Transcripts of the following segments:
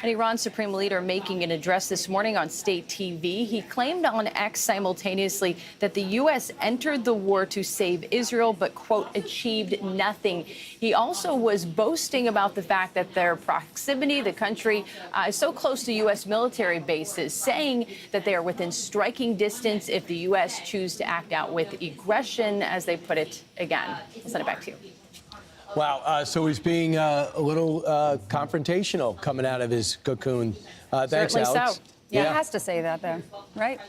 And Iran's supreme leader making an address this morning on state TV. He claimed on X simultaneously that the U.S. entered the war to save Israel, but, quote, achieved nothing. He also was boasting about the fact that their proximity, the country, is so close to U.S. military bases, saying that they are within striking distance if the U.S. choose to act out with aggression, as they put it again. I'll send it back to you. Wow. So he's being a little confrontational coming out of his cocoon. Thanks, Certainly Alex. so. Yeah, he has to say that, though, right?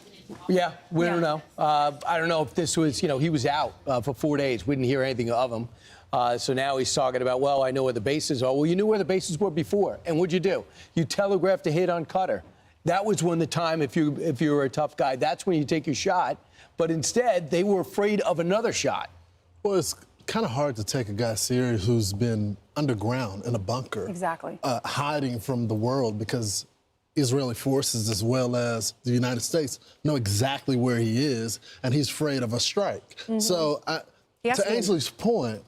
Yeah, we don't know. I don't know if this was, he was out for 4 days. We didn't hear anything of him. So now he's talking about, well, I know where the bases are. Well, you knew where the bases were before. And what'd you do? You telegraphed a hit on Qatar. That was when the time, if you were a tough guy, that's when you take your shot. But instead, they were afraid of another shot. Well, it's kind of hard to take a guy serious who's been underground in a bunker. Exactly. Hiding from the world, because Israeli forces as well as the United States know exactly where he is, and he's afraid of a strike. Mm-hmm. So to Ainsley's point,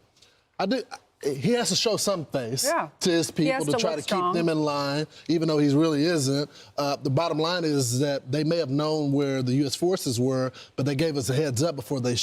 he has to show some face to his people to try to keep them in line, even though he really isn't. The bottom line is that they may have known where the U.S. forces were, but they gave us a heads up before they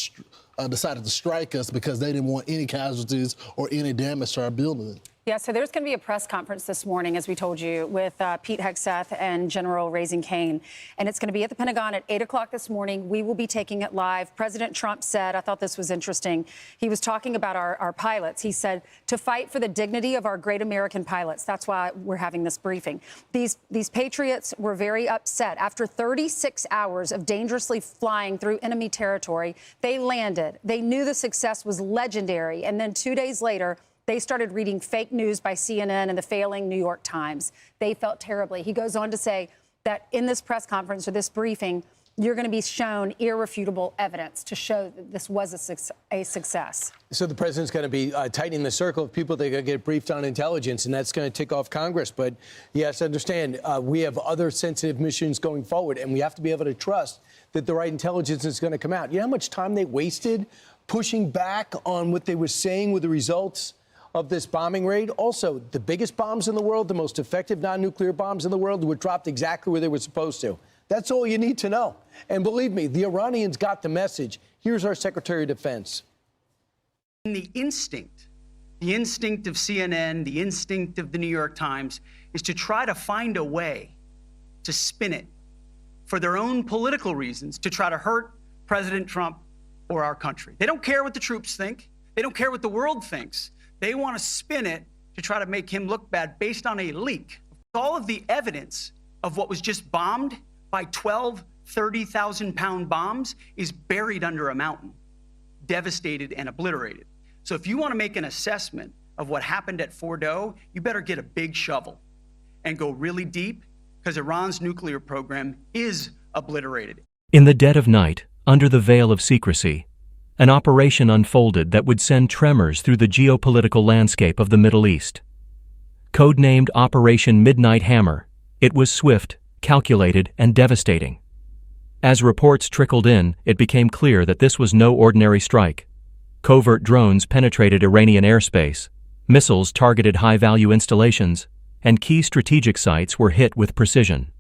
decided to strike us because they didn't want any casualties or any damage to our building. Yeah, so there's going to be a press conference this morning, as we told you, with Pete Hegseth and General Raising Cane. And it's going to be at the Pentagon at 8 o'clock this morning. We will be taking it live. President Trump said, I thought this was interesting, he was talking about our pilots. He said, to fight for the dignity of our great American pilots. That's why we're having this briefing. These patriots were very upset. After 36 hours of dangerously flying through enemy territory, they landed. They knew the success was legendary. And then 2 days later, they started reading fake news by CNN and the failing New York Times. They felt terribly. He goes on to say that in this press conference or this briefing, you're going to be shown irrefutable evidence to show that this was a success. So the president's going to be tightening the circle of people that are going to get briefed on intelligence, and that's going to tick off Congress. But he has to understand, we have other sensitive missions going forward, and we have to be able to trust that the right intelligence is going to come out. You know how much time they wasted pushing back on what they were saying with the results of this bombing raid? Also, the biggest bombs in the world, the most effective non-nuclear bombs in the world, were dropped exactly where they were supposed to. That's all you need to know. And believe me, the Iranians got the message. Here's our Secretary of Defense. The instinct of CNN, the instinct of the New York Times, is to try to find a way to spin it for their own political reasons, to try to hurt President Trump or our country. They don't care what the troops think. They don't care what the world thinks. They want to spin it to try to make him look bad based on a leak. All of the evidence of what was just bombed by 12 30,000-pound bombs is buried under a mountain, devastated and obliterated. So if you want to make an assessment of what happened at Fordo, you better get a big shovel and go really deep, because Iran's nuclear program is obliterated. In the dead of night, under the veil of secrecy, an operation unfolded that would send tremors through the geopolitical landscape of the Middle East. Codenamed Operation Midnight Hammer, it was swift, calculated, and devastating. As reports trickled in, it became clear that this was no ordinary strike. Covert drones penetrated Iranian airspace, missiles targeted high-value installations, and key strategic sites were hit with precision.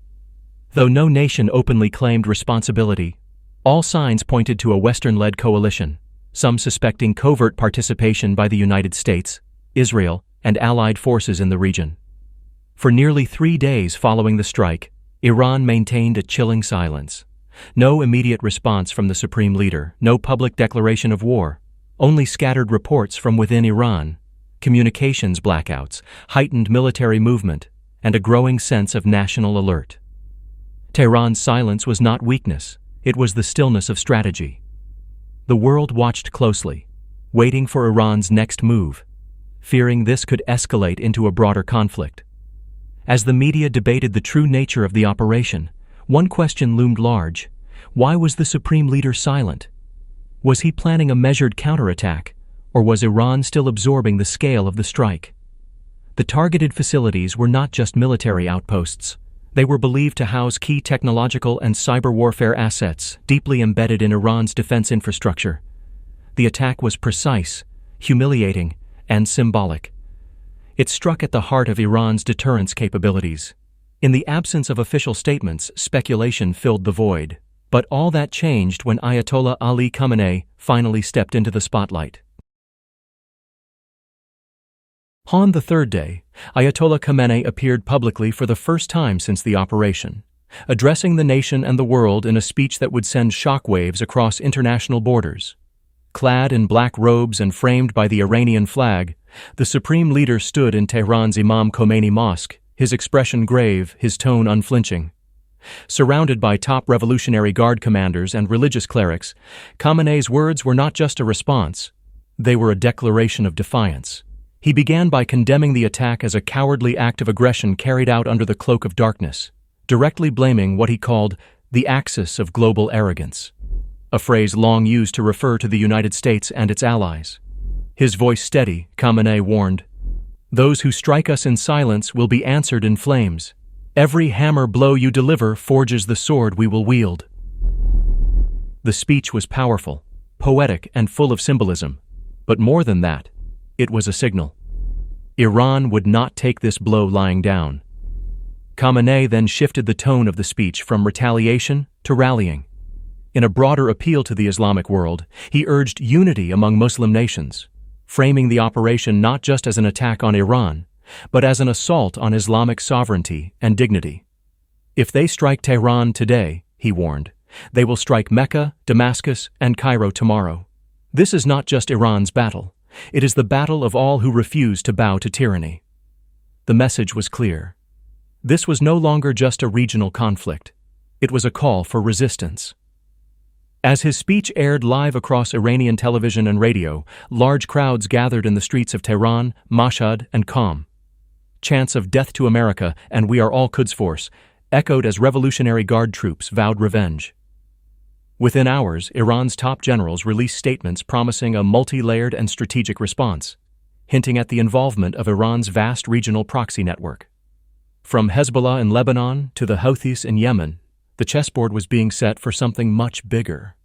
Though no nation openly claimed responsibility, all signs pointed to a Western-led coalition, some suspecting covert participation by the United States, Israel, and allied forces in the region. For nearly 3 days following the strike, Iran maintained a chilling silence. No immediate response from the supreme leader, no public declaration of war, only scattered reports from within Iran, communications blackouts, heightened military movement, and a growing sense of national alert. Tehran's silence was not weakness. It was the stillness of strategy. The world watched closely, waiting for Iran's next move, fearing this could escalate into a broader conflict. As the media debated the true nature of the operation, one question loomed large. Why was the supreme leader silent? Was he planning a measured counterattack, or was Iran still absorbing the scale of the strike? The targeted facilities were not just military outposts. They were believed to house key technological and cyber warfare assets deeply embedded in Iran's defense infrastructure. The attack was precise, humiliating, and symbolic. It struck at the heart of Iran's deterrence capabilities, In the absence of official statements, speculation filled the void. But all that changed when Ayatollah Ali Khamenei finally stepped into the spotlight. On the third day, Ayatollah Khamenei appeared publicly for the first time since the operation, addressing the nation and the world in a speech that would send shockwaves across international borders. Clad in black robes and framed by the Iranian flag, the supreme leader stood in Tehran's Imam Khomeini Mosque, his expression grave, his tone unflinching. Surrounded by top Revolutionary Guard commanders and religious clerics, Khamenei's words were not just a response, they were a declaration of defiance. He began by condemning the attack as a cowardly act of aggression carried out under the cloak of darkness, directly blaming what he called the axis of global arrogance, a phrase long used to refer to the United States and its allies. His voice steady, Khamenei warned, "Those who strike us in silence will be answered in flames. Every hammer blow you deliver forges the sword we will wield." The speech was powerful, poetic, and full of symbolism. But more than that, it was a signal. Iran would not take this blow lying down. Khamenei then shifted the tone of the speech from retaliation to rallying. In a broader appeal to the Islamic world, he urged unity among Muslim nations, framing the operation not just as an attack on Iran, but as an assault on Islamic sovereignty and dignity. If they strike Tehran today, he warned, they will strike Mecca, Damascus, and Cairo tomorrow. This is not just Iran's battle. It is the battle of all who refuse to bow to tyranny. The message was clear. This was no longer just a regional conflict. It was a call for resistance. As his speech aired live across Iranian television and radio, large crowds gathered in the streets of Tehran, Mashhad, and Qom. Chants of "Death to America" and "We are all Quds Force" echoed as Revolutionary Guard troops vowed revenge. Within hours, Iran's top generals released statements promising a multi-layered and strategic response, hinting at the involvement of Iran's vast regional proxy network. From Hezbollah in Lebanon to the Houthis in Yemen, the chessboard was being set for something much bigger.